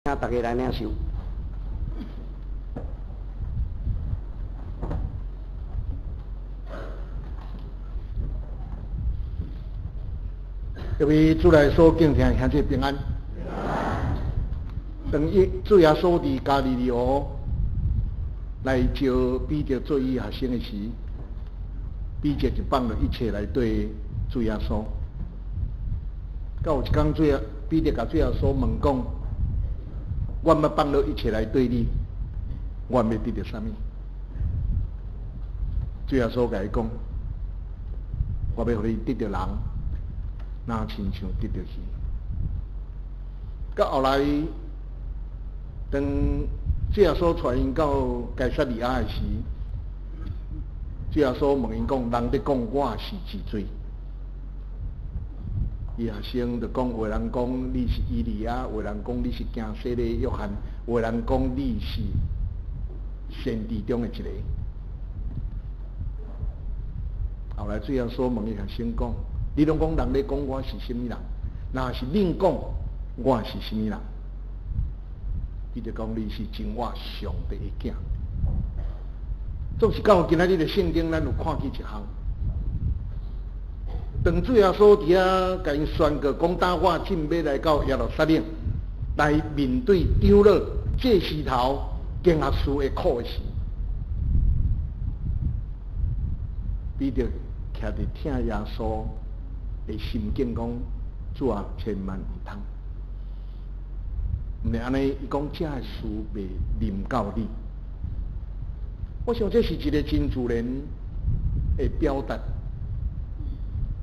请大家来领受。各位主内所敬听兄弟平安。当主耶稣伫加利利河来招彼得做伊学生的时，彼得就放了一切来对主耶稣。到有一天，彼得甲主耶稣问讲：我要放了一切来对你，我要得到什么？主耶稣甲伊讲：我要互你得到人，那亲像得到鱼。到后来，当主耶稣带因到该撒利亚的时，主耶稣问因讲：人咧讲我是几岁？伊学生就讲：有人讲你是以利亚，有人讲你是行洗礼约翰，有人讲你是先知中的一个。后来主耶稣问伊学生讲：你拢讲人咧讲我是什么人？若是恁讲我是什么人？伊就讲你是真我上帝的囝。总是到今仔日的圣经，咱有看见一项。当主耶稣伫遐甲因宣告讲，当我进要来到耶路撒冷，来面对长老、祭司头、经学士的苦的时，彼得徛伫听耶稣的心境讲：主啊，千万唔通！毋是安尼，伊讲这的事袂临到你。我想这是一个真自然的表达。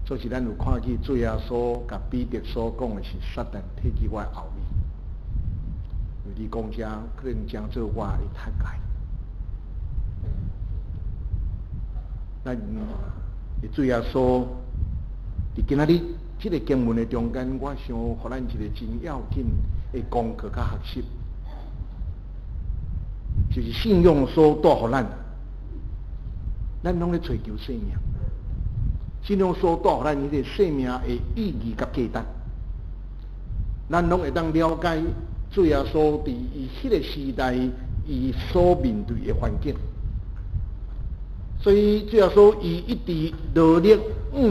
就是咱有看见主耶稣甲彼得所讲的是撒旦摕去我的后面，因为你讲这可能将做我的太解。咱主耶稣伫今仔日这个经文的中间，我想互咱一个真要紧的功课甲学习，就是信仰所带互咱拢咧追求生命。信仰所带互咱迄个生命的意义甲价值，咱拢会当了解主耶稣伫伊迄个时代伊所面对的环境。所以主耶稣伊一直努力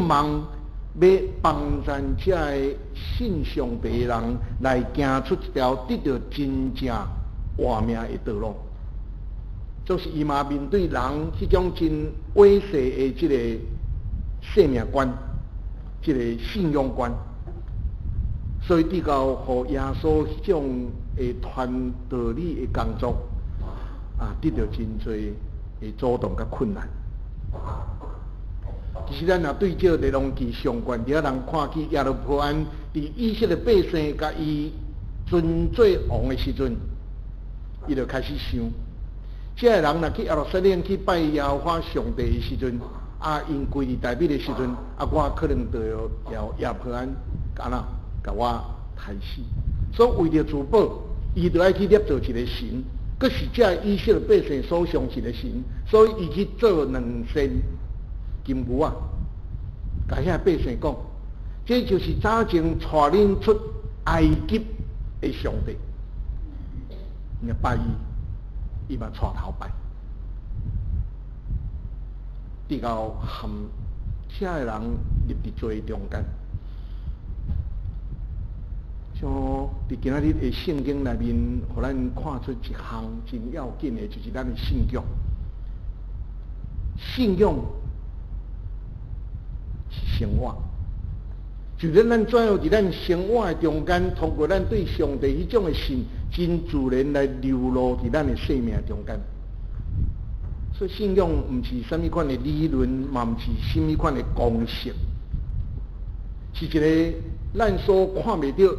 望要帮助这的信上帝的人来行出一条得到真正活命的道路。就是伊嘛面对人迄种真威胁的这个生命观，这个信仰观，所以得到互耶稣迄种的传道理的工作得到真多的阻挡甲困难。其实咱若对照《列王记》上卷，伫遐人看见耶罗波安伫以色列百姓甲伊尊做王的时阵，伊就开始想，这个人若去耶路撒冷去拜耶和华上帝的时阵。因归伫台北的时阵，我可能就要亚伯安安那甲我害死。所以为了自保，伊就爱去捏造一个神，佫是这以色列百姓所相信的神，所以伊去做两身金牛甲遐百姓讲，这就是早前带恁出埃及的上帝。你拜伊嘛带头拜。直到含这个人入伫罪中间，像伫今仔日的圣经内面，互咱看出一项真要紧的，就是咱的信仰。信仰是生活，就是咱怎样伫咱生活的中间，通过咱对上帝迄种的信，真自然来流露伫咱的生命中间。所以信仰毋是什么款的理论，嘛毋是什么款的公式，是一个咱所看袂到，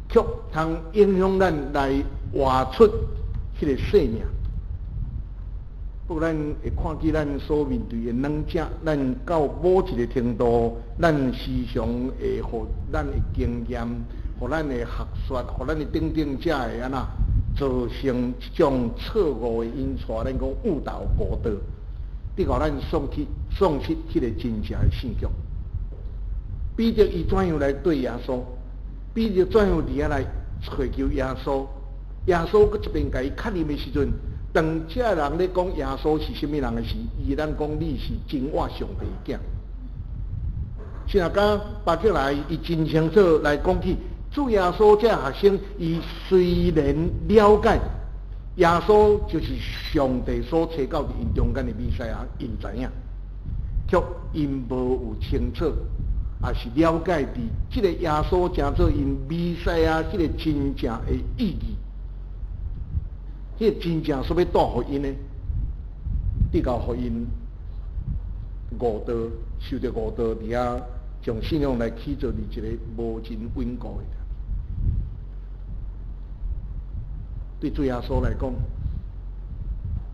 却通影响咱来活出迄个生命。不过咱会看见咱所面对的软者，咱到某一个程度，咱时常会互咱的经验、互咱的学说、互咱的等者的安那。造成一种错误的因素，咱讲误导误导，得互咱丧失迄个真正的信仰。彼得伊怎样来对耶稣？彼得怎样伫遐来祈求耶稣？耶稣搁一边甲伊确认的时阵，当这人咧讲耶稣是什么人的时，伊咱讲你是真我上帝的囝。是啊，甲巴结来，伊真清楚来讲起，主耶稣这学生，伊虽然了解耶稣就是上帝所赐到伫因中间的弥赛亚，因知影，却因无有清楚，也是了解伫即个耶稣成做因弥赛亚迄个真正的意义，迄个真正所要带互因的，得到互因误导，受到误导伫遐。将信仰来起做你一个无真稳固的。对主耶稣来讲，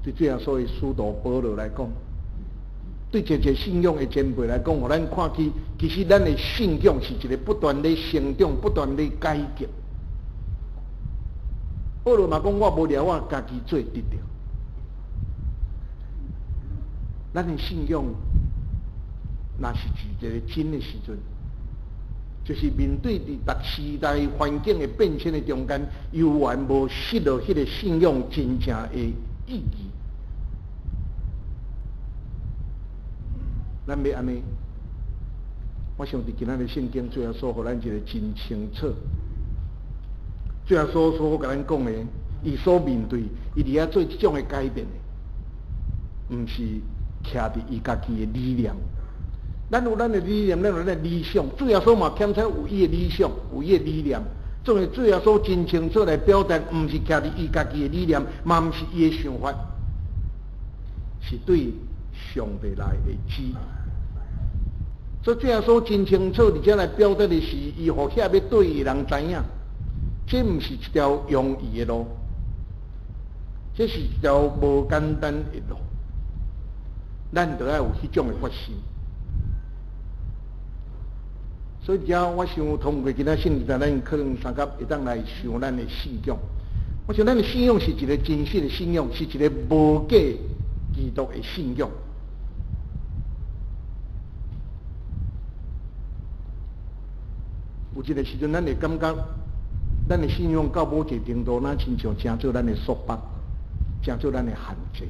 对主耶稣的使徒保罗来讲，对一个信仰的前辈来讲，互咱看起，其实咱的信仰是一个不断的成长、不断的改革。保罗嘛讲，我无聊我家己做得到。咱的信仰。那是一个真的时阵，就是面对伫逐时代环境的变迁的中间，犹原无失落迄个信仰真正的意义。咱要安尼，我想伫今仔日圣经最后所互咱一个真清楚，最后所甲咱讲的，伊所面对，伊伫遐做即种的改变的，毋是徛伫伊家己的理念。咱有咱的理念，咱有咱的理想。主耶稣嘛，欠采有伊的理想，有伊的理念。总是主耶稣真清楚来表达，毋是徛伫伊家己的理念，嘛毋是伊的想法，是对上帝来的旨意。所以主耶稣真清楚，而且来表达的是，伊互遐要对伊人知影，这毋是一条容易的路，这是一条无简单的路。咱就要有迄种的决心。所以，我想通过今仔圣经，咱可能三甲会当来想咱的信仰。我想咱的信仰是一个真实的信仰，是一个无假基督的信仰。有一个时阵，咱会感觉，咱的信仰到某一个程度，咱亲像成做咱的束缚，成做咱的限制。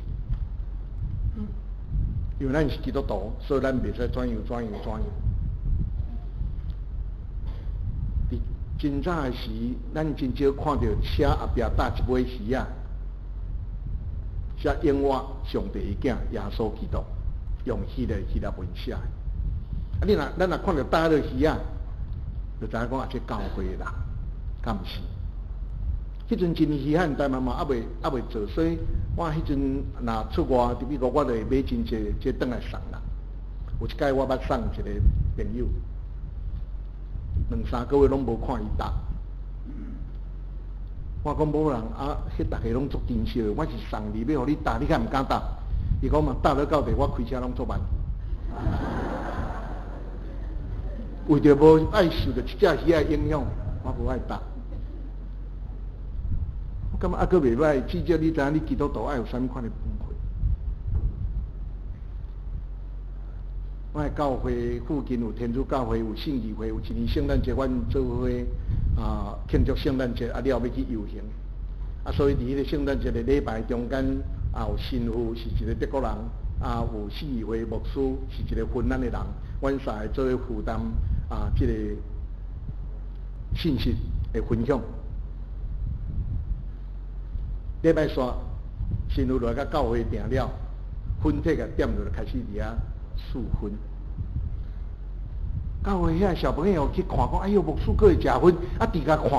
因为咱是基督徒，所以咱袂使怎样。真早的时，咱真少看到车后壁搭一尾鱼啊，写永活上帝的囝耶稣基督，用希腊文写的。你若咱若看到搭落鱼啊，就知影讲啊，这教会啦，敢毋是？迄阵真稀罕，台湾嘛还未做，所以我迄阵若出外，伫美国我就会买真济，这转来送人。有一届我捌送一个朋友。2-3个月拢无看伊搭，我讲某人啊，迄大家拢足珍惜的，我是送你要互你搭，你敢毋敢搭？伊讲嘛，搭了到地，我开车拢足慢。为着无爱受着一只鱼的影响，我无爱搭。我感觉还佫袂歹，至少你知影你基督徒爱有啥物款的本会。我的教会附近有天主教会，有圣义会，有一年圣诞节，阮做伙庆祝圣诞节，了要去游行。所以伫迄个圣诞节的礼拜中间，有神父是一个德国人，有圣义会牧师是一个芬兰的人，阮三个做伙负担这个信息的分享。礼拜三，神父来甲教会定了，分体甲点落，开始伫遐赐薰。教会遐小朋友去看，讲哎呦，牧师佫会食薰，伫甲看。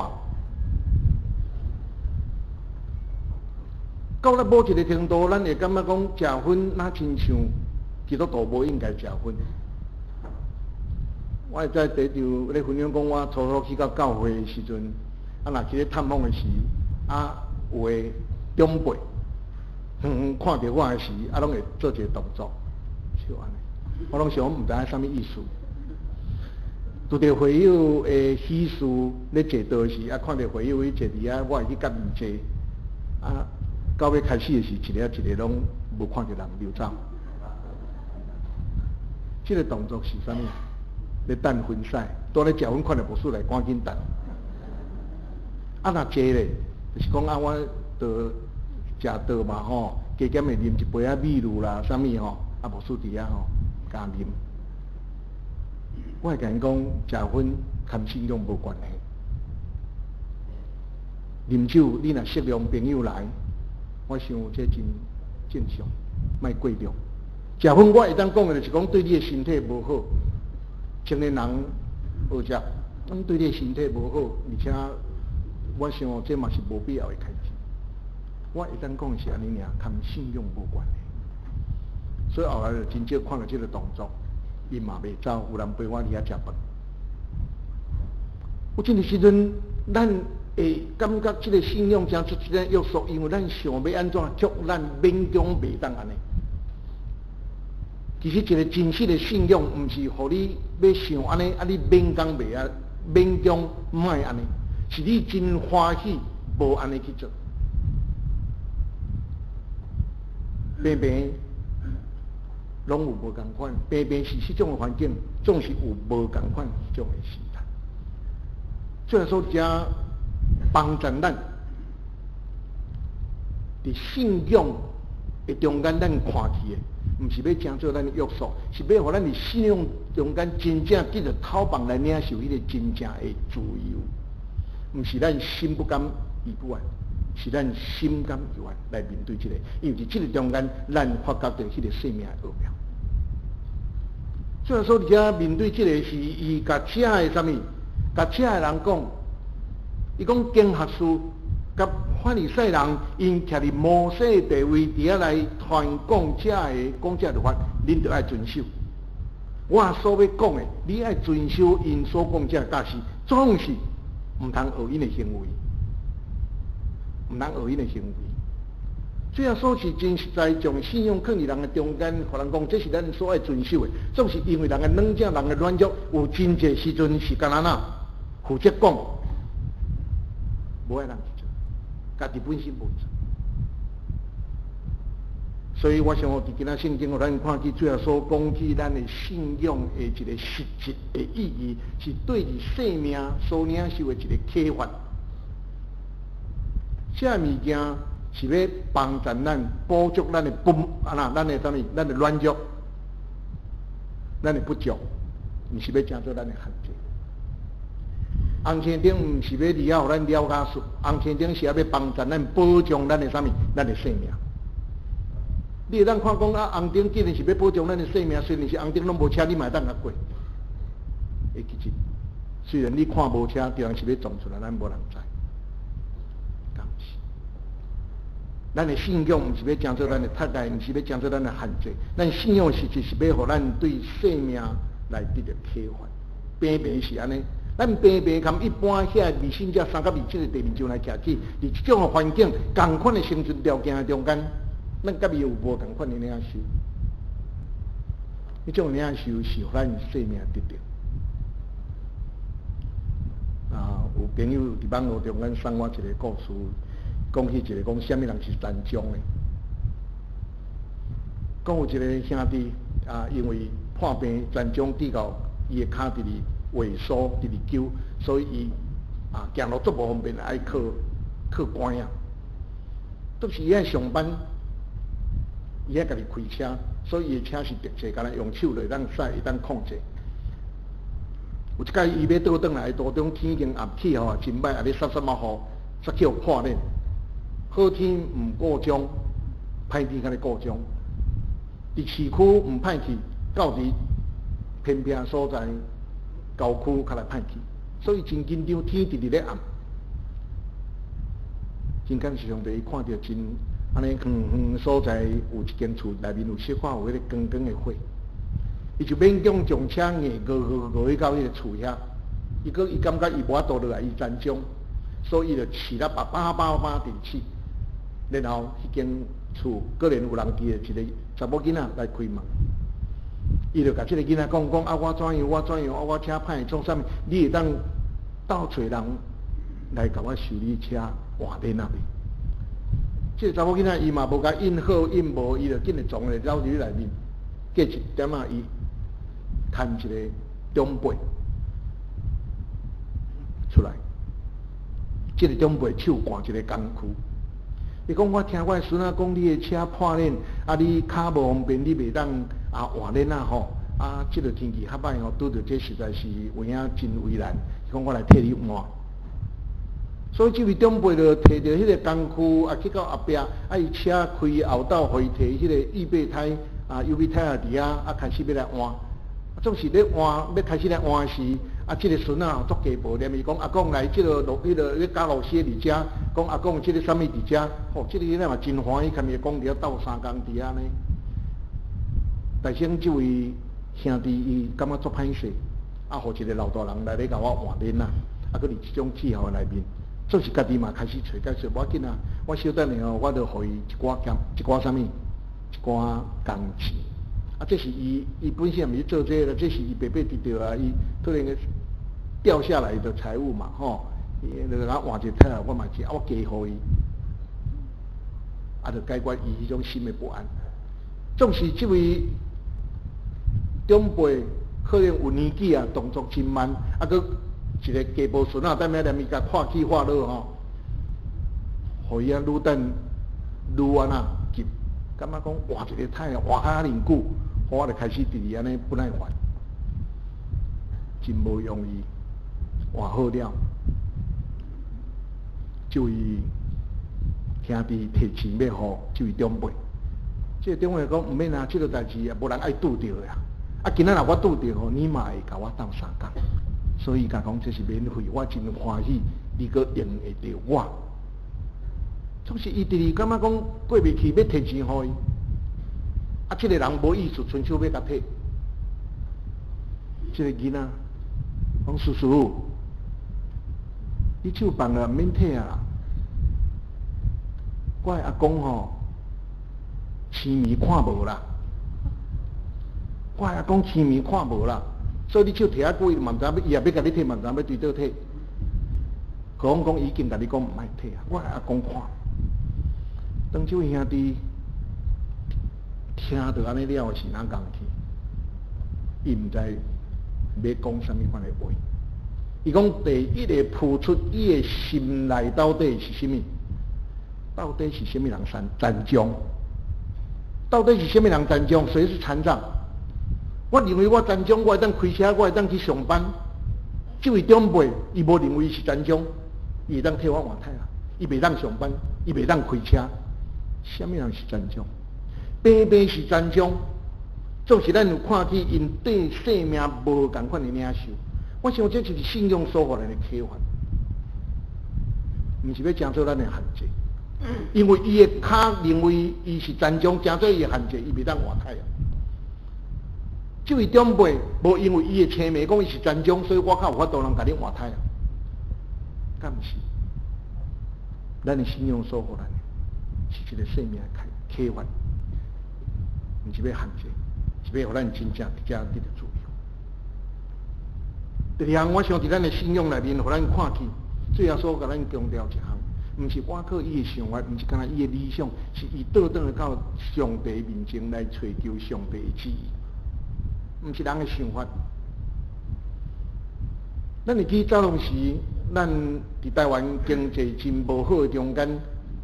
到了某一个程度，咱会感觉讲食薰，哪亲像基督徒无应该食薰。我会在第场咧分享讲，我初去到教会的时阵，若去咧探访的时，有个长辈，看到我的时，拢会做一个动作，就安尼。我拢想毋知影啥物意思。拄着会友的喜事咧坐倒时，看到会友伊坐伫遐，我会去甲伊坐。到尾开始的时，一个一个拢无看到人流走。这个动作是啥物？咧等婚赛，当咧食薰看到牧师来赶紧等。若坐咧，就是讲啊，我就食倒嘛吼，加减会啉一杯啊米露啦，啥物吼，啊无输伫啊吼，加啉。我会甲因讲，食薰含信用无关系。啉酒，你若适量朋友来，我想这真正常，莫过量。食薰我会当讲的就是讲对你的身体无好，成年人学食，对你的身体无好，而且我想这嘛是无必要的开支。我会当讲的是安尼尔，含信用无关的。所以后来就真少看到这个动作，伊嘛袂走，有人陪我伫遐食饭。有这个时阵，咱会感觉这个信用真出一个约束，因为咱想要安怎叫咱勉强袂当安尼。其实一个真实的信用，毋是互你要想安尼，啊你勉强袂啊，勉强莫安尼，是你真欢喜无安尼去做。平平拢有无共款，平平是迄种环境，总是有无共款迄种的时代。最后说遮帮助咱伫信用的中间，咱看去的，毋是要将做咱的约束，是要互咱伫信用中间真正记着讨棒来领受迄个真正的自由，毋是咱心不甘意不安，是咱心甘意愿来面对这个，因为伫这个中间，咱发觉到迄个生命的奥妙。最后说，而且面对这个是伊甲车的啥物，甲车的人讲，伊讲经学士甲法利赛人，因徛伫摩西地位伫遐来传讲这的讲这律法，恁就爱遵守。我所要讲的，你爱遵守因所讲这教示，总是毋通学因的行为，毋通学因的行为。最后说是真实在将信用放伫人的中间，互人讲这是咱所爱遵守的，总是因为人的软弱、人的软弱，有真济时阵是干那负责讲，无爱人去做，家己本身无做。所以我想伫今仔圣经，咱看见最后所讲起咱的信用的一个实质的意义，是对于生命所领受的一个启发。这物件是要帮助咱补足咱的咱的啥物，咱的软弱，咱的不足，毋是要讲做咱的限制。红线顶毋是要离互咱了解术，红线顶是要帮助咱保障咱的啥物，咱的生命。你会当看讲啊，红顶既然是要保障咱的生命，虽然是红顶拢无车，你嘛会当甲过。会记住，虽然你看无车，对人是要撞出来，咱无人知。咱的信用毋是要将做咱的窒碍，毋是要将做咱的限制。咱信用实质是要互咱对生命来得到启发。平平是安尼，咱平平含一般遐未信者三甲二这个地面上来徛起，伫这种环境、共款的生存条件中间，咱甲伊有无共款的领受？这种领受是互咱生命得到。有朋友伫网络中间送我一个故事。讲起一个讲，什么人是残障的？讲有一个兄弟因为破病残障，跌到伊的骹直哩萎缩，直哩揪，所以伊行路足无方便，爱靠拐啊。都是伊爱上班，伊爱家己开车，所以伊的车是特制，敢若用手来当驶，会当控制。有一摆伊要倒转来，途中天已经暗起吼，真歹，咧沙毛雨，煞去互破裂。好天唔过钟，歹天甲咧过钟。伫市区唔歹去，到伫偏僻所在，郊区较来歹去，所以真紧张，天直直咧暗。真感谢上帝，看到真安尼远远所在有一间厝内面有小可有迄个光光的火，伊就勉强将车硬去到迄个厝遐。伊感觉伊无法度落来，伊残障，所以伊就饲了叭伫饲。然后迄间厝果然有人伫的一个查某囡仔来开门，伊就甲这个囡仔讲啊，我怎样，我车歹创啥物，你会当倒找人来甲我修理车换在那边。这个查某囡仔伊嘛无甲印好印无，伊就紧来撞来走入内面，过一点伊牵一个长辈出来，这个长辈手赶一个工区。伊讲我听我的孙仔讲，你的车破链，啊你脚无方便，你袂当换链吼，这个天气较歹吼，拄着这实在是有影真为难。伊讲我来替你换。所以这位长辈就摕着迄个工具，去到后壁，伊车开后斗回摕迄个预备胎预备胎伫开始要来换。总是咧换，要开始来换时，这个孙仔足加无念，伊讲阿公来，这个加路车伫遮，讲阿公这个啥物伫遮，这个囡嘛真欢喜，看伊讲了斗3工伫安尼。但是这位兄弟伊感觉足歹势，互一个老大人来咧甲我换链搁伫这种气候内面，总是家己嘛开始找解说，无要紧我小等下我就互伊一寡啥物，一寡工钱。这是伊本身毋是做这个，这是伊白白得到伊突然个掉下来的财物嘛，伊就甲换一胎我嘛是我加互伊，就解决伊迄种心的不安。总是这位长辈可能有年纪动作真慢，搁一个家婆孙等下念伊甲看起看落互伊愈等愈急，感觉讲换一个胎换较尼久。我就开始伫安尼不耐烦，真无容易换好了。这位兄弟提钱要互这位长辈，这个长辈讲毋免这个代志无人爱拄着呀。今仔若我拄着你嘛会甲我斗3工，所以甲讲这是免费，我真欢喜，你搁用会着我。总是伊第二感觉讲过袂去，要提钱互伊。这个人无意思，伸手要甲摕。这个囡仔讲叔叔，你手放了，免摕啦。我的阿公青面看无啦，我的阿公青面看无啦，所以你手摕啊久，嘛毋知伊也要甲你摕，嘛毋知要对倒摕。讲已经甲你讲毋爱摕我的阿公看。当这位兄弟。听到安尼了是哪讲去？伊毋知要讲啥物款的话。伊讲第一个付出伊的心内到底是啥物？到底是啥物人残障？到底是啥物人残障？谁是残障？我认为我残障，我会当开车，我会当去上班。这位长辈，伊无认为是残障，伊会当替我换胎伊袂当上班，伊袂当开车。啥物人是残障？平平是残障，总是咱有看见因对生命无同款的领受。我想这就是信仰所给咱的启发，毋是要讲做咱的限制。因为伊的脚认为伊是残障，讲做伊的限制，伊袂当换胎这位长辈无因为伊的青眉讲伊是残障，所以我较有法度能甲你换胎敢毋是？咱的信仰所给咱的，是一个生命的启发。毋是要限制，是要互咱真正伫遮得到自由。第二项，我想伫咱的信仰内面，互咱看见，最后所甲咱强调一项，毋是我靠伊的想法，毋是干那伊的理想，是伊倒转到上帝面前来追求上帝的旨意，毋是人的想法。咱会记早当时，咱伫台湾经济真无好的中间，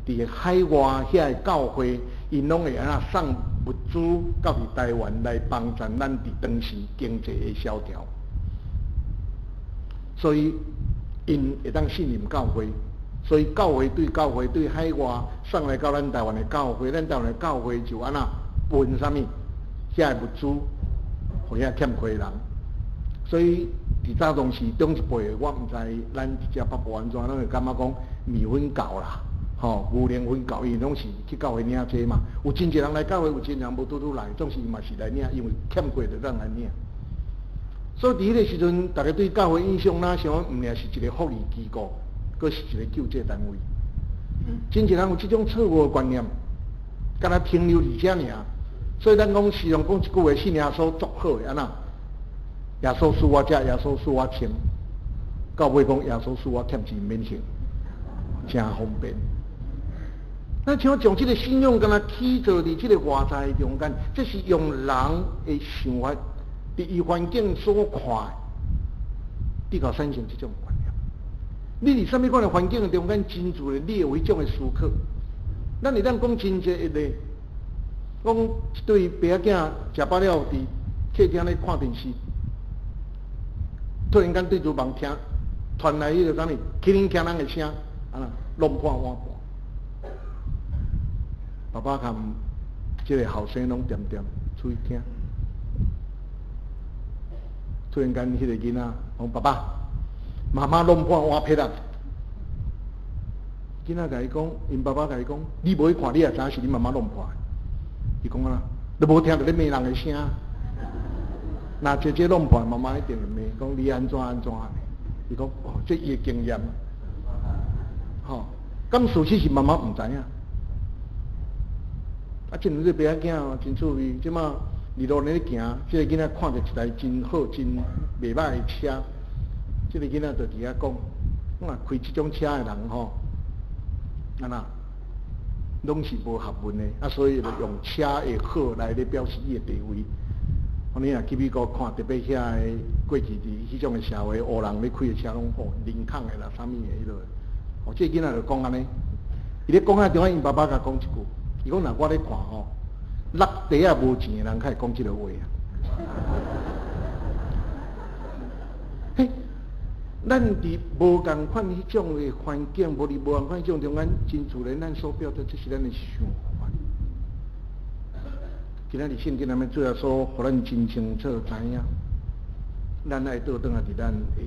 伫海外遐个教会，因拢会送物资到伫台湾来帮助咱伫当时经济的萧条，所以因会当信任教会，所以教会对海外送来到咱台湾的教会，咱台湾的教会就安那分啥物遐个物资，互遐欠亏人。所以伫早当时中一辈，我毋知咱遮北部安怎，拢会感觉讲米粉够啦。牛奶粉教伊拢是去教会领这嘛，有真侪人来教会，有真人无拄来，总是伊嘛是来领，因为欠过就让来领。所以伫迄个时阵，大家对教会印象想毋尔是一个福利机构，佫是一个救济单位。真侪人有这种错误的观念，敢若停留伫遮尔。所以咱讲时常讲一句话，信耶稣足好的安那？耶稣使我遮，耶稣使我清。到尾讲耶稣使我欠钱免还，真方便。咱像将这个信仰敢若起造伫这个外在中间，这是用人的想法，伫伊环境所看，比较产生这种观念。你伫什么款的环境中间真自然，你有迄种的思考。咱会当讲真济一例，讲一对爸仔囝食饱了伫客厅咧看电视，突然间对住网听传来迄个啥物麒麟锵人的声，弄破碗盘。爸爸含即个后生拢点点出去听。突然间，迄个囡仔讲：“爸爸，妈妈弄破碗撇啊！”囡仔甲伊讲，因爸爸甲伊讲：“你无去看，你也知影是你妈妈弄破的。”伊讲啊，你无听到你骂人的声，那姐姐弄破，妈妈一定会骂，讲你安怎安怎的。伊讲：“哦，这伊的经验。”吼，咁事实是妈妈唔知影。啊，真是爸仔囝真趣味，即马。二路咧行，这个囡仔看到一台真好、真袂歹的车，这个囡仔就伫遐讲：，开这种车的人吼，拢是无学问的，所以就用车的好来咧表示伊的地位。你若去美国看，特别遐个过去伫迄种的社会，黑人咧开的车拢好，林肯的啦，啥物的迄落。这个囡仔就讲安尼，伊咧讲啊，中间因爸爸甲讲一句，伊讲：，我咧看吼。落地啊无钱的人，才会讲这个话啊。嘿，咱伫无共款迄种的环境，无伫无共款迄种中间，真自然咱所表达，这是咱的想法。今仔日圣经内面主要说，互咱真清楚知影，咱爱倒转来伫咱的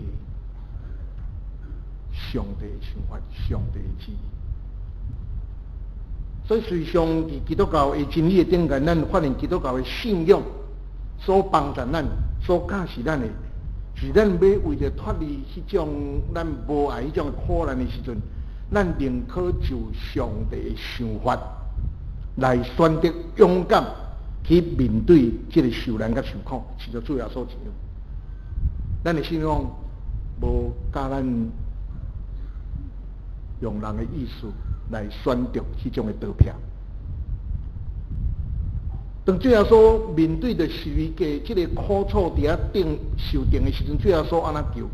上帝的想法、上帝的旨意。所以，随上伫基督教的真理的顶间，咱发现基督教的信仰所帮助咱、所教示咱的，是咱要为着脱离迄种咱无爱迄种苦难的时阵，咱宁可就上帝的想法来选择勇敢去面对这个受难甲受苦，是着主要所指。咱的信仰无教咱用人的意思。来选择迄种的道片。当最后所面对着十字架这个苦楚伫遐顶受定的时阵，最后所安怎求？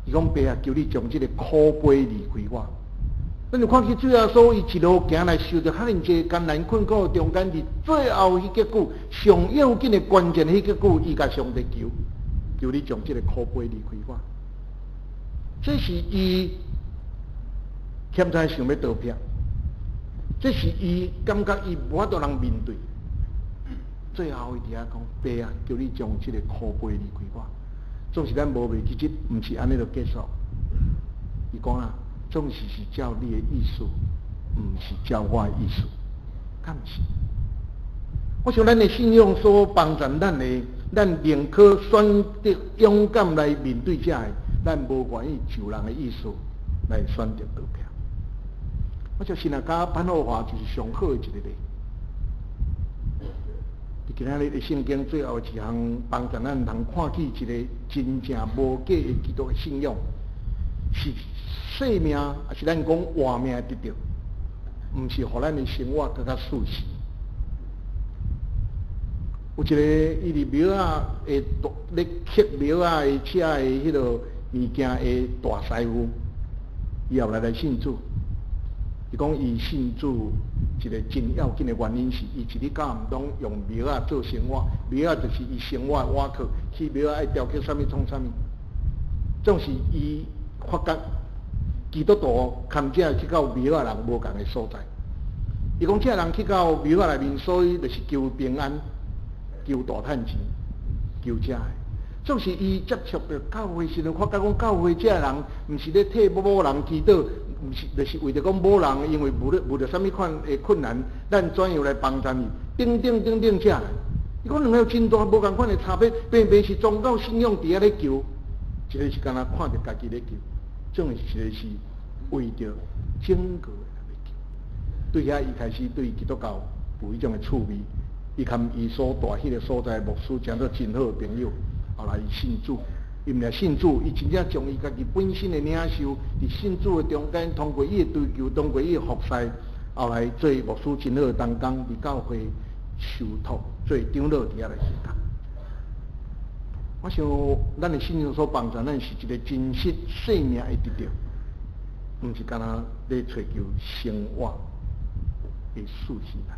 伊讲：“爸啊，求你将这个苦杯离开我。”咱就看起最后所伊一路行来受着遐尼济艰难困苦中间，伫最后迄结句上要紧的关键迄结句，伊甲上帝求：“求你将这个苦杯离开我。”这是伊。欠债想要倒撇，这是伊感觉伊无法度人面对。最后伊伫遐讲：“爸啊，叫你将这个苦杯离开我。”总是咱无袂记，这毋是安尼就结束。伊讲啊，总是是照你的意思，毋是照我的意思，敢毋是？我想咱的信仰所帮助咱的，咱宁可选择勇敢来面对这个，咱无愿意就人的意思来选择倒撇。我想新加潘浩华就是上好的一个例。今仔日的圣经最后一项帮助咱通看起一个真正无假的基督的信仰，是生命，也是咱讲活命得到，毋是互咱的生活更加舒适。有一个伊伫庙仔的咧刻庙仔的车的迄落物件的大师傅，伊后来信主。伊讲伊信主一个真要紧的原因是，伊一日到暗拢用庙仔做生活，庙仔就是伊生活的瓦壳，去庙仔爱雕刻啥物创啥物。总是伊发觉基督徒看这去到庙仔人无共的所在。伊讲这人去到庙仔内面，所以就是求平安、求大趁钱、求这个。总是伊接触着教会时阵，发觉讲教会这人，毋是咧替某人祈祷。毋是，就是为着讲某人因为无着什么款的困难，咱怎样来帮助伊？等这来，伊讲两个真大无共款的差别，偏偏是宗教信仰伫遐咧求，一个是干那看着家己咧求，种一个是为着整个来求。对遐伊开始对基督教有迄种的趣味，伊含伊所住迄个所在牧师，成做真好的朋友，后来伊信主。伊毋来信主，伊真正将伊家己本身的领受，伫信主的中间，通过伊的追求，通过伊的服侍，后来做牧师真好当工，伫教会受托，做长老伫遐来时间。我想，咱的信仰所帮助咱是一个真实生命的得到。毋是干那咧追求生活的事情尔。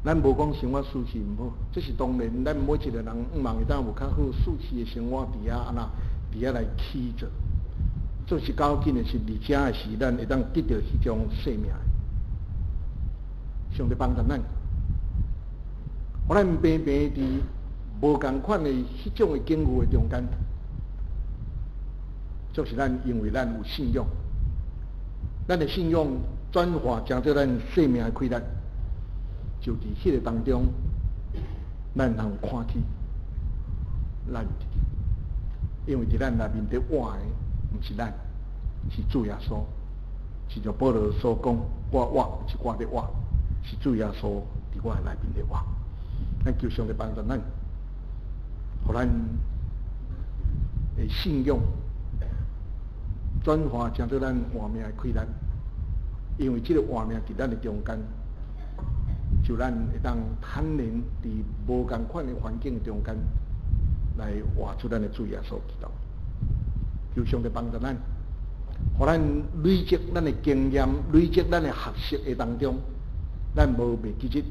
咱无讲生活事情毋好，这是当然，咱每一个人望会当有较好事情的生活伫遐安那伫遐来起着。做是较紧的是，而且的是咱会当得到迄种生命。上帝帮助咱，互咱平平伫无共款的迄种的境遇的中间，就是咱因为咱有信仰，咱的信仰转化成做咱生命的开展。就伫迄个当中，咱通看见咱自己，因为伫咱内面伫活的，毋是咱，是主耶稣。是像保罗所讲，我活，是我伫活，是主耶稣伫我的内面伫活。咱求上帝帮助咱，互咱的信仰转化成做咱活命的开展，因为这个活命伫咱的中间。就咱会当坦然伫无共款的环境中间，来活出咱的主耶稣基督。求上帝帮助咱，互咱累积咱的经验，累积咱的学习的当中，咱无袂记日，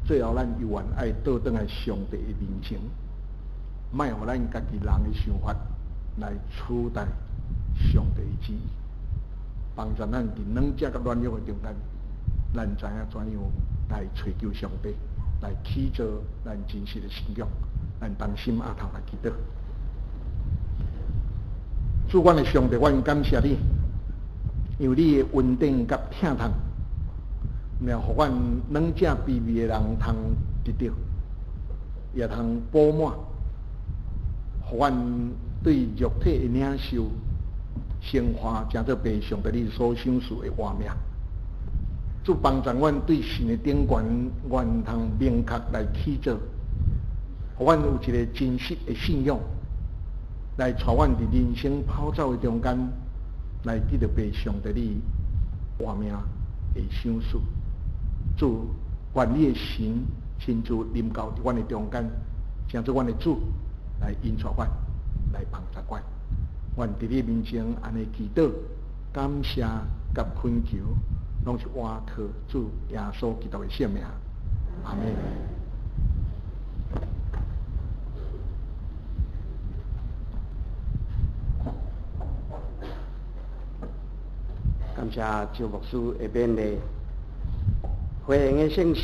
最后咱永远爱倒转来上帝的面前，莫互咱家己人的想法来取代上帝的旨意，帮助咱伫软弱甲软弱的中间，咱知影怎样来追求上帝，来起造咱真实的信仰，咱当心额头来祈祷。主，阮的上帝，阮感谢你，因为你的稳定甲疼痛，然后互阮软弱卑微的人通得到，也通补满，互阮对肉体的领受升华，成做被上帝你所赏赐的活命。主帮助阮对神的顶悬，愿通明确来起造，互阮有一个真实的信仰，来带阮伫人生跑走的中间，来得到被上帝你活命的赏赐。主，愿你的神亲自临到伫阮的中间，成做阮的主，来引带阮，来帮助阮。愿伫你面前安尼祈祷、感谢甲恳求。拢是我靠主耶稣基督的圣名，阿门。感谢周牧师的勉励，回应的信息。